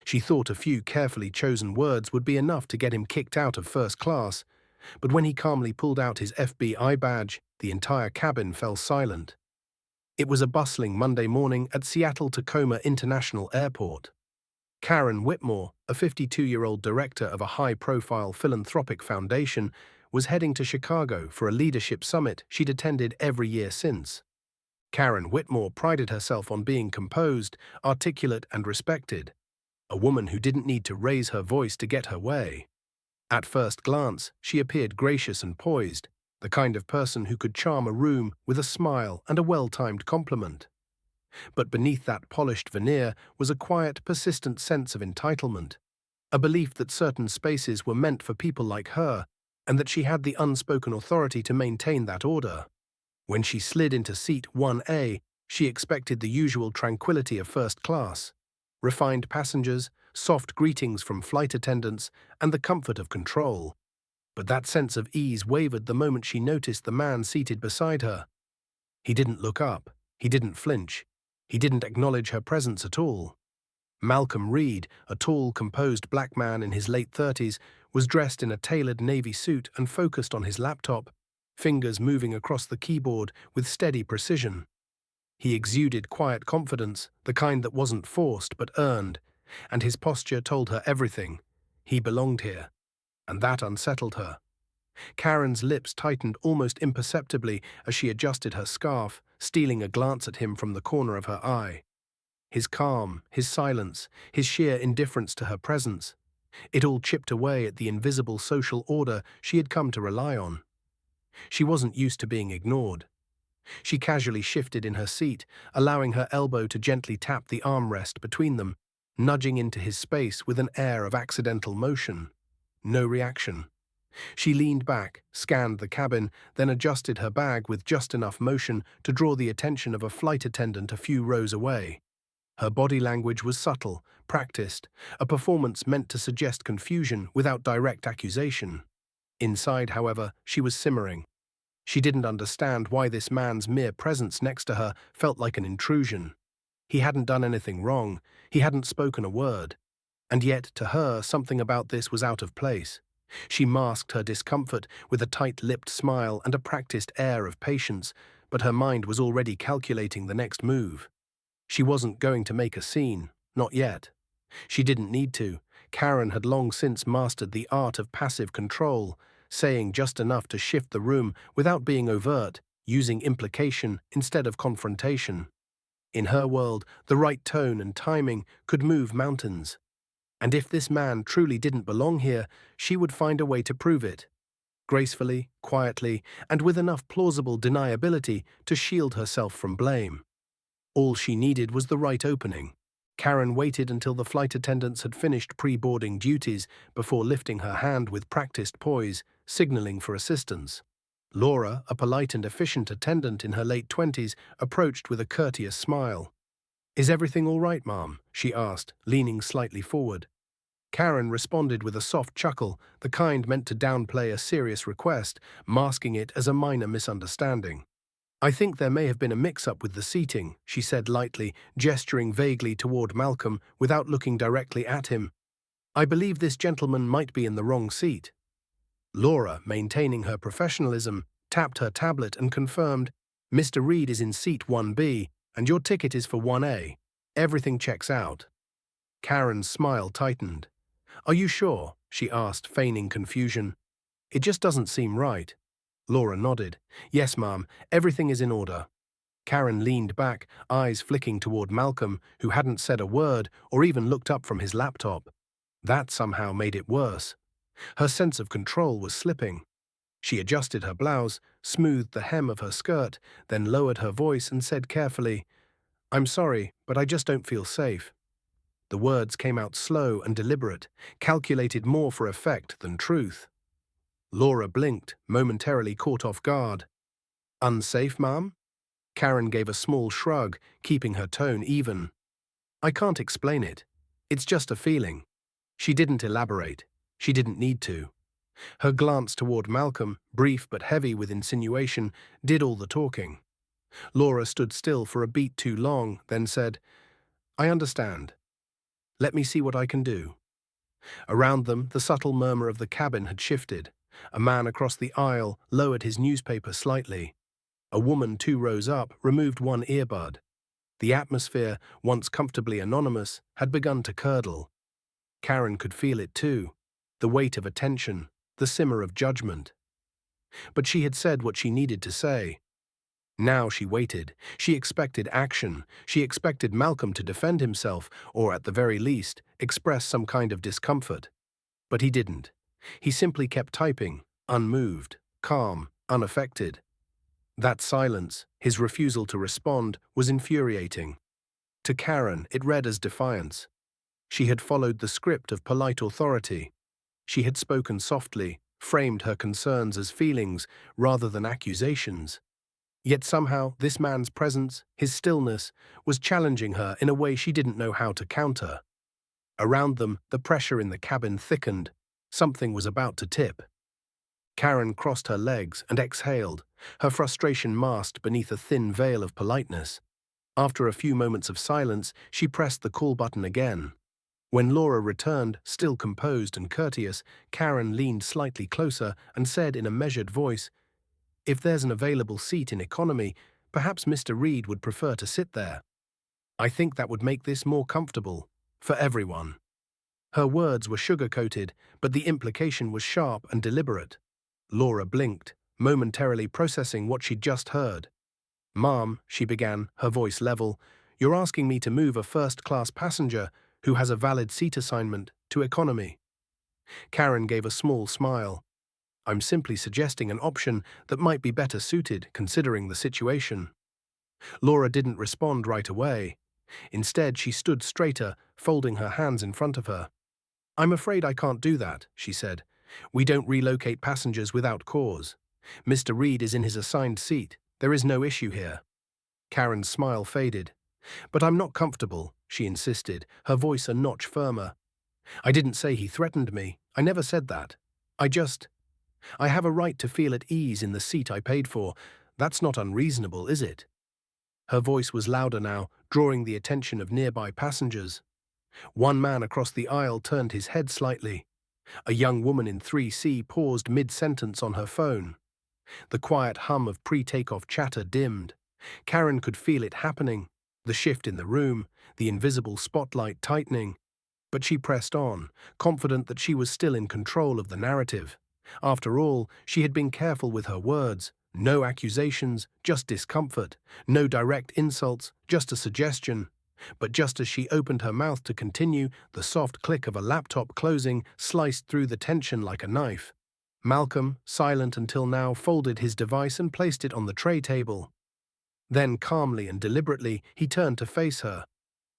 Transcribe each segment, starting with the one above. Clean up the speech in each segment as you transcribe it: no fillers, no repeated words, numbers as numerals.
She thought a few carefully chosen words would be enough to get him kicked out of first class, but when he calmly pulled out his FBI badge, the entire cabin fell silent. It was a bustling Monday morning at Seattle-Tacoma International Airport. Karen Whitmore, a 52-year-old director of a high-profile philanthropic foundation, was heading to Chicago for a leadership summit she'd attended every year since. Karen Whitmore prided herself on being composed, articulate, and respected, a woman who didn't need to raise her voice to get her way. At first glance, she appeared gracious and poised, the kind of person who could charm a room with a smile and a well-timed compliment. But beneath that polished veneer was a quiet, persistent sense of entitlement, a belief that certain spaces were meant for people like her, and that she had the unspoken authority to maintain that order. When she slid into seat 1A, she expected the usual tranquility of first class: refined passengers, soft greetings from flight attendants, and the comfort of control. But that sense of ease wavered the moment she noticed the man seated beside her. He didn't look up, he didn't flinch, he didn't acknowledge her presence at all. Malcolm Reed, a tall, composed black man in his late 30s, was dressed in a tailored navy suit and focused on his laptop, fingers moving across the keyboard with steady precision. He exuded quiet confidence, the kind that wasn't forced but earned, and his posture told her everything. He belonged here, and that unsettled her. Karen's lips tightened almost imperceptibly as she adjusted her scarf, stealing a glance at him from the corner of her eye. His calm, his silence, his sheer indifference to her presence, it all chipped away at the invisible social order she had come to rely on. She wasn't used to being ignored. She casually shifted in her seat, allowing her elbow to gently tap the armrest between them, nudging into his space with an air of accidental motion. No reaction. She leaned back, scanned the cabin, then adjusted her bag with just enough motion to draw the attention of a flight attendant a few rows away. Her body language was subtle, practiced, a performance meant to suggest confusion without direct accusation. Inside, however, she was simmering. She didn't understand why this man's mere presence next to her felt like an intrusion. He hadn't done anything wrong, he hadn't spoken a word. And yet, to her, something about this was out of place. She masked her discomfort with a tight-lipped smile and a practiced air of patience, but her mind was already calculating the next move. She wasn't going to make a scene, not yet. She didn't need to. Karen had long since mastered the art of passive control, saying just enough to shift the room without being overt, using implication instead of confrontation. In her world, the right tone and timing could move mountains. And if this man truly didn't belong here, she would find a way to prove it. Gracefully, quietly, and with enough plausible deniability to shield herself from blame. All she needed was the right opening. Karen waited until the flight attendants had finished pre-boarding duties before lifting her hand with practiced poise, signaling for assistance. Laura, a polite and efficient attendant in her late 20s, approached with a courteous smile. "Is everything all right, ma'am?" she asked, leaning slightly forward. Karen responded with a soft chuckle, the kind meant to downplay a serious request, masking it as a minor misunderstanding. "I think there may have been a mix-up with the seating," she said lightly, gesturing vaguely toward Malcolm without looking directly at him. "I believe this gentleman might be in the wrong seat." Laura, maintaining her professionalism, tapped her tablet and confirmed, "Mr. Reed is in seat 1B, and your ticket is for 1A. Everything checks out." Karen's smile tightened. "Are you sure?" she asked, feigning confusion. "It just doesn't seem right." Laura nodded. "Yes, ma'am, everything is in order." Karen leaned back, eyes flicking toward Malcolm, who hadn't said a word or even looked up from his laptop. That somehow made it worse. Her sense of control was slipping. She adjusted her blouse, smoothed the hem of her skirt, then lowered her voice and said carefully, "I'm sorry, but I just don't feel safe." The words came out slow and deliberate, calculated more for effect than truth. Laura blinked, momentarily caught off guard. "Unsafe, ma'am?" Karen gave a small shrug, keeping her tone even. "I can't explain it. It's just a feeling." She didn't elaborate. She didn't need to. Her glance toward Malcolm, brief but heavy with insinuation, did all the talking. Laura stood still for a beat too long, then said, "I understand." Let me see what I can do. Around them, the subtle murmur of the cabin had shifted. A man across the aisle lowered his newspaper slightly. A woman 2 rows up removed one earbud. The atmosphere, once comfortably anonymous, had begun to curdle. Karen could feel it too, the weight of attention, the simmer of judgment. But she had said what she needed to say. Now she waited. She expected action. She expected Malcolm to defend himself, or at the very least, express some kind of discomfort. But he didn't. He simply kept typing, unmoved, calm, unaffected. That silence, his refusal to respond, was infuriating. To Karen, it read as defiance. She had followed the script of polite authority. She had spoken softly, framed her concerns as feelings rather than accusations. Yet somehow, this man's presence, his stillness, was challenging her in a way she didn't know how to counter. Around them, the pressure in the cabin thickened. Something was about to tip. Karen crossed her legs and exhaled, her frustration masked beneath a thin veil of politeness. After a few moments of silence, she pressed the call button again. When Laura returned, still composed and courteous, Karen leaned slightly closer and said in a measured voice, "If there's an available seat in economy, perhaps Mr. Reed would prefer to sit there. I think that would make this more comfortable, for everyone." Her words were sugar-coated, but the implication was sharp and deliberate. Laura blinked, momentarily processing what she'd just heard. "Ma'am," she began, her voice level, "you're asking me to move a first-class passenger who has a valid seat assignment to economy." Karen gave a small smile. "I'm simply suggesting an option that might be better suited considering the situation." Laura didn't respond right away. Instead, she stood straighter, folding her hands in front of her. "I'm afraid I can't do that," she said. "We don't relocate passengers without cause. Mr. Reed is in his assigned seat. There is no issue here." Karen's smile faded. "But I'm not comfortable," she insisted, her voice a notch firmer. "I didn't say he threatened me. I never said that. I have a right to feel at ease in the seat I paid for. That's not unreasonable, is it?" Her voice was louder now, drawing the attention of nearby passengers. One man across the aisle turned his head slightly. A young woman in 3C paused mid-sentence on her phone. The quiet hum of pre-takeoff chatter dimmed. Karen could feel it happening, the shift in the room, the invisible spotlight tightening. But she pressed on, confident that she was still in control of the narrative. After all, she had been careful with her words. No accusations, just discomfort. No direct insults, just a suggestion. But just as she opened her mouth to continue, the soft click of a laptop closing sliced through the tension like a knife. Malcolm, silent until now, folded his device and placed it on the tray table. Then, calmly and deliberately, he turned to face her.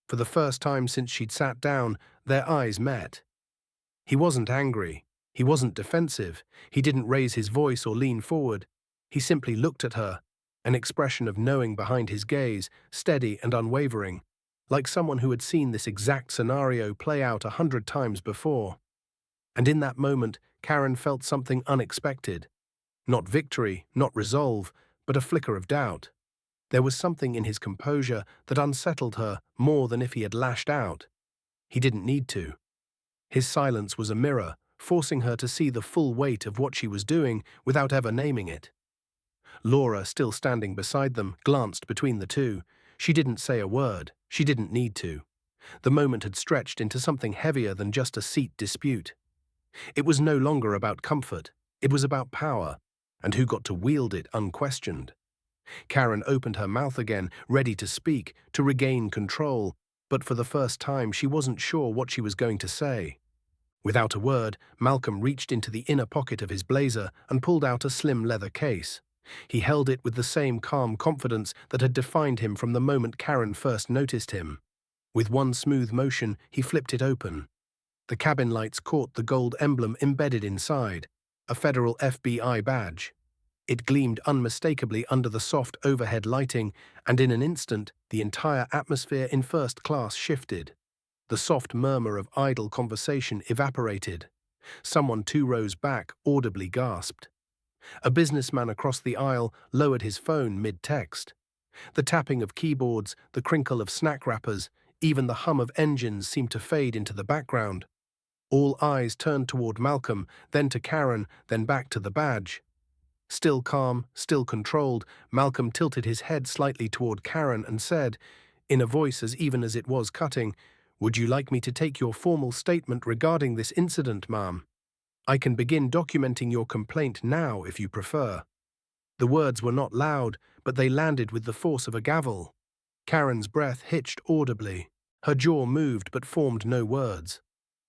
For the first time since she'd sat down, their eyes met. He wasn't angry. He wasn't defensive. He didn't raise his voice or lean forward. He simply looked at her, an expression of knowing behind his gaze, steady and unwavering, like someone who had seen this exact scenario play out 100 times before. And in that moment, Karen felt something unexpected. Not victory, not resolve, but a flicker of doubt. There was something in his composure that unsettled her more than if he had lashed out. He didn't need to. His silence was a mirror, forcing her to see the full weight of what she was doing without ever naming it. Laura, still standing beside them, glanced between the two. She didn't say a word. She didn't need to. The moment had stretched into something heavier than just a seat dispute. It was no longer about comfort. It was about power, and who got to wield it unquestioned. Karen opened her mouth again, ready to speak, to regain control, but for the first time she wasn't sure what she was going to say. Without a word, Malcolm reached into the inner pocket of his blazer and pulled out a slim leather case. He held it with the same calm confidence that had defined him from the moment Karen first noticed him. With one smooth motion, he flipped it open. The cabin lights caught the gold emblem embedded inside, a federal FBI badge. It gleamed unmistakably under the soft overhead lighting, and in an instant, the entire atmosphere in first class shifted. The soft murmur of idle conversation evaporated. Someone 2 rows back audibly gasped. A businessman across the aisle lowered his phone mid-text. The tapping of keyboards, the crinkle of snack wrappers, Even the hum of engines seemed to fade into the background. All eyes turned toward Malcolm, then to Karen, then back to the badge. Still calm, still controlled, Malcolm tilted his head slightly toward Karen and said, in a voice as even as it was cutting, "Would you like me to take your formal statement regarding this incident, ma'am? I can begin documenting your complaint now if you prefer." The words were not loud, but they landed with the force of a gavel. Karen's breath hitched audibly. Her jaw moved but formed no words.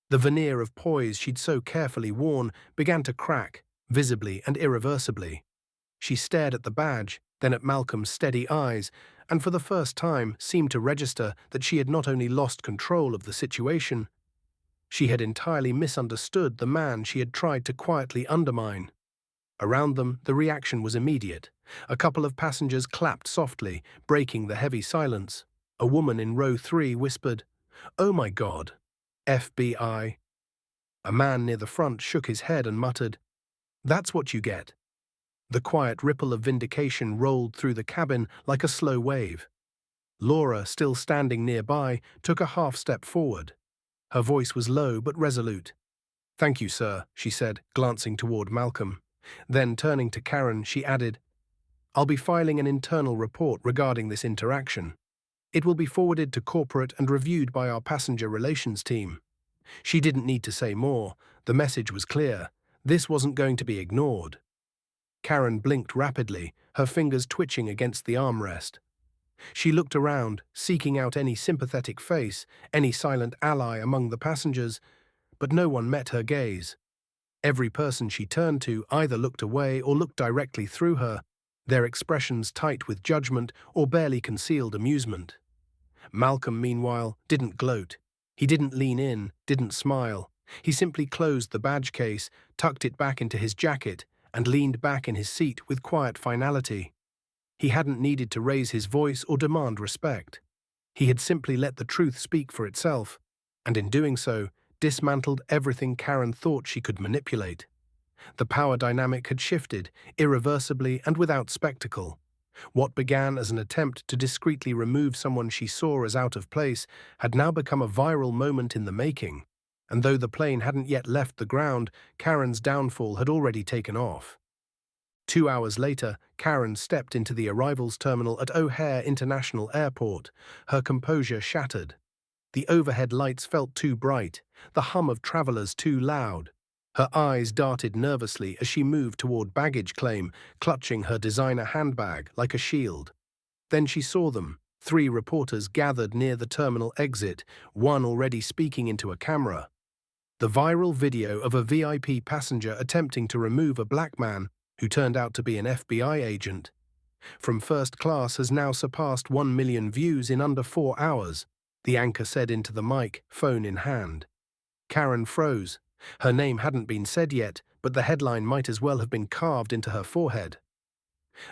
The veneer of poise she'd so carefully worn began to crack, visibly and irreversibly. She stared at the badge, then at Malcolm's steady eyes, and for the first time seemed to register that she had not only lost control of the situation, she had entirely misunderstood the man she had tried to quietly undermine. Around them, the reaction was immediate. A couple of passengers clapped softly, breaking the heavy silence. A woman in row 3 whispered, "Oh my God, FBI." A man near the front shook his head and muttered, "That's what you get." The quiet ripple of vindication rolled through the cabin like a slow wave. Laura, still standing nearby, took a half-step forward. Her voice was low but resolute. "Thank you, sir," she said, glancing toward Malcolm. Then, turning to Karen, she added, "I'll be filing an internal report regarding this interaction. It will be forwarded to corporate and reviewed by our passenger relations team." She didn't need to say more. The message was clear. This wasn't going to be ignored. Karen blinked rapidly, her fingers twitching against the armrest. She looked around, seeking out any sympathetic face, any silent ally among the passengers, but no one met her gaze. Every person she turned to either looked away or looked directly through her, their expressions tight with judgment or barely concealed amusement. Malcolm, meanwhile, didn't gloat. He didn't lean in, didn't smile. He simply closed the badge case, tucked it back into his jacket, and leaned back in his seat with quiet finality. He hadn't needed to raise his voice or demand respect. He had simply let the truth speak for itself, and in doing so, dismantled everything Karen thought she could manipulate. The power dynamic had shifted, irreversibly and without spectacle. What began as an attempt to discreetly remove someone she saw as out of place had now become a viral moment in the making, and though the plane hadn't yet left the ground, Karen's downfall had already taken off. 2 hours later, Karen stepped into the arrivals terminal at O'Hare International Airport, her composure shattered. The overhead lights felt too bright, the hum of travelers too loud. Her eyes darted nervously as she moved toward baggage claim, clutching her designer handbag like a shield. Then she saw them, 3 reporters gathered near the terminal exit, one already speaking into a camera. The viral video of a VIP passenger attempting to remove a black man who turned out to be an FBI agent from first class has now surpassed 1 million views in under 4 hours, the anchor said into the mic, phone in hand. Karen froze. Her name hadn't been said yet, but the headline might as well have been carved into her forehead.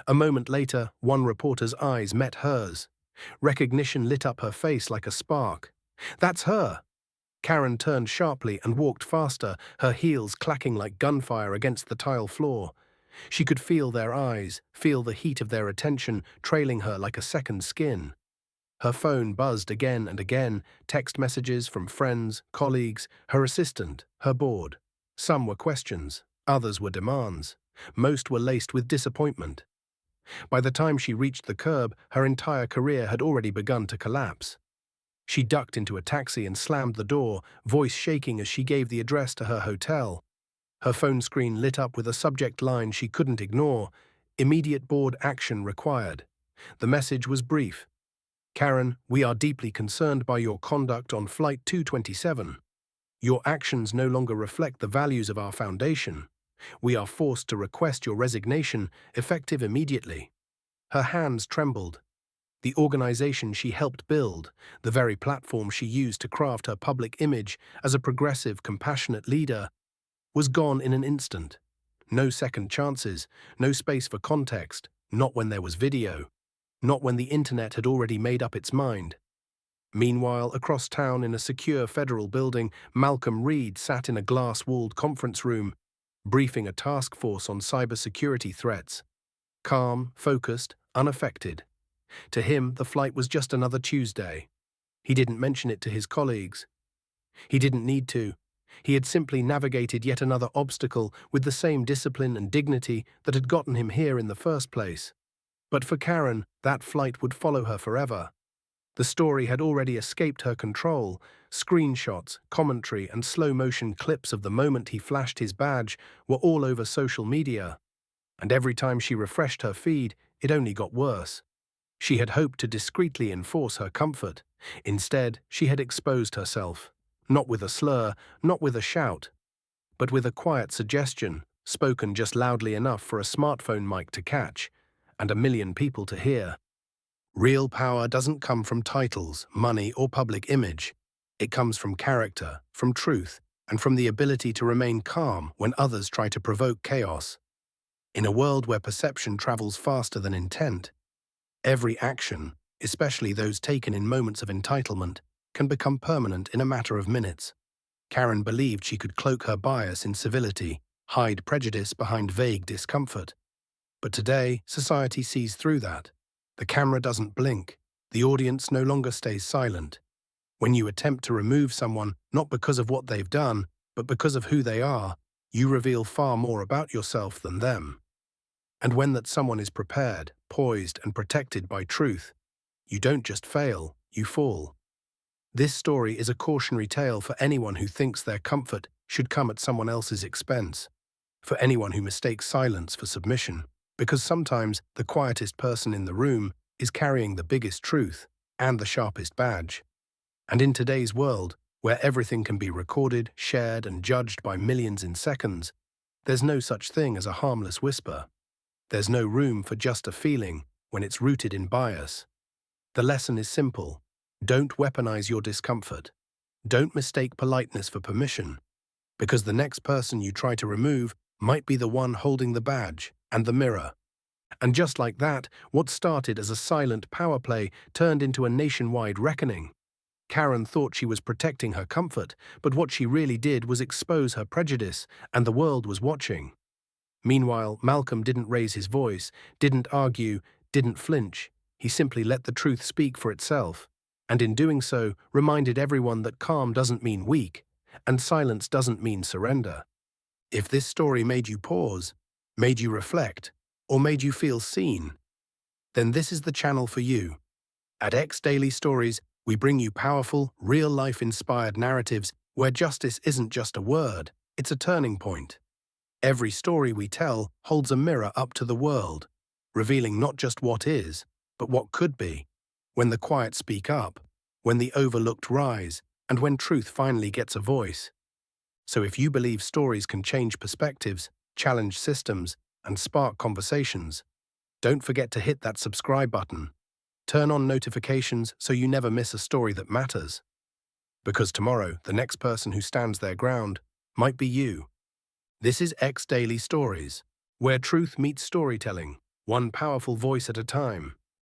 A moment later, one reporter's eyes met hers. Recognition lit up her face like a spark. "That's her!" Karen turned sharply and walked faster, her heels clacking like gunfire against the tile floor. She could feel their eyes, feel the heat of their attention, trailing her like a second skin. Her phone buzzed again and again, text messages from friends, colleagues, her assistant, her board. Some were questions, others were demands. Most were laced with disappointment. By the time she reached the curb, her entire career had already begun to collapse. She ducked into a taxi and slammed the door, voice shaking as she gave the address to her hotel. Her phone screen lit up with a subject line she couldn't ignore: "Immediate board action required." The message was brief. "Karen, we are deeply concerned by your conduct on Flight 227. Your actions no longer reflect the values of our foundation. We are forced to request your resignation, effective immediately." Her hands trembled. The organization she helped build, the very platform she used to craft her public image as a progressive, compassionate leader, was gone in an instant. No second chances, no space for context, not when there was video, not when the internet had already made up its mind. Meanwhile, across town in a secure federal building, Malcolm Reed sat in a glass-walled conference room, briefing a task force on cybersecurity threats. Calm, focused, unaffected. To him, the flight was just another Tuesday. He didn't mention it to his colleagues. He didn't need to. He had simply navigated yet another obstacle with the same discipline and dignity that had gotten him here in the first place. But for Karen, that flight would follow her forever. The story had already escaped her control. Screenshots, commentary, and slow-motion clips of the moment he flashed his badge were all over social media. And every time she refreshed her feed, it only got worse. She had hoped to discreetly enforce her comfort. Instead, she had exposed herself. Not with a slur, not with a shout, but with a quiet suggestion, spoken just loudly enough for a smartphone mic to catch, and a million people to hear. Real power doesn't come from titles, money, or public image. It comes from character, from truth, and from the ability to remain calm when others try to provoke chaos. In a world where perception travels faster than intent, every action, especially those taken in moments of entitlement, can become permanent in a matter of minutes. Karen believed she could cloak her bias in civility, hide prejudice behind vague discomfort. But today, society sees through that. The camera doesn't blink. The audience no longer stays silent. When you attempt to remove someone not because of what they've done, but because of who they are, you reveal far more about yourself than them. And when that someone is prepared, poised, and protected by truth, you don't just fail, you fall. This story is a cautionary tale for anyone who thinks their comfort should come at someone else's expense, for anyone who mistakes silence for submission, because sometimes the quietest person in the room is carrying the biggest truth and the sharpest badge. And in today's world, where everything can be recorded, shared, and judged by millions in seconds, there's no such thing as a harmless whisper. There's no room for just a feeling when it's rooted in bias. The lesson is simple. Don't weaponize your discomfort. Don't mistake politeness for permission, because the next person you try to remove might be the one holding the badge and the mirror. And just like that, what started as a silent power play turned into a nationwide reckoning. Karen thought she was protecting her comfort, but what she really did was expose her prejudice, and the world was watching. Meanwhile, Malcolm didn't raise his voice, didn't argue, didn't flinch. He simply let the truth speak for itself, and in doing so, reminded everyone that calm doesn't mean weak, and silence doesn't mean surrender. If this story made you pause, made you reflect, or made you feel seen, then this is the channel for you. At X Daily Stories, we bring you powerful, real-life inspired narratives where justice isn't just a word, it's a turning point. Every story we tell holds a mirror up to the world, revealing not just what is, but what could be. When the quiet speak up, when the overlooked rise, and when truth finally gets a voice. So if you believe stories can change perspectives, challenge systems, and spark conversations, don't forget to hit that subscribe button. Turn on notifications so you never miss a story that matters. Because tomorrow, the next person who stands their ground might be you. This is X Daily Stories, where truth meets storytelling, one powerful voice at a time.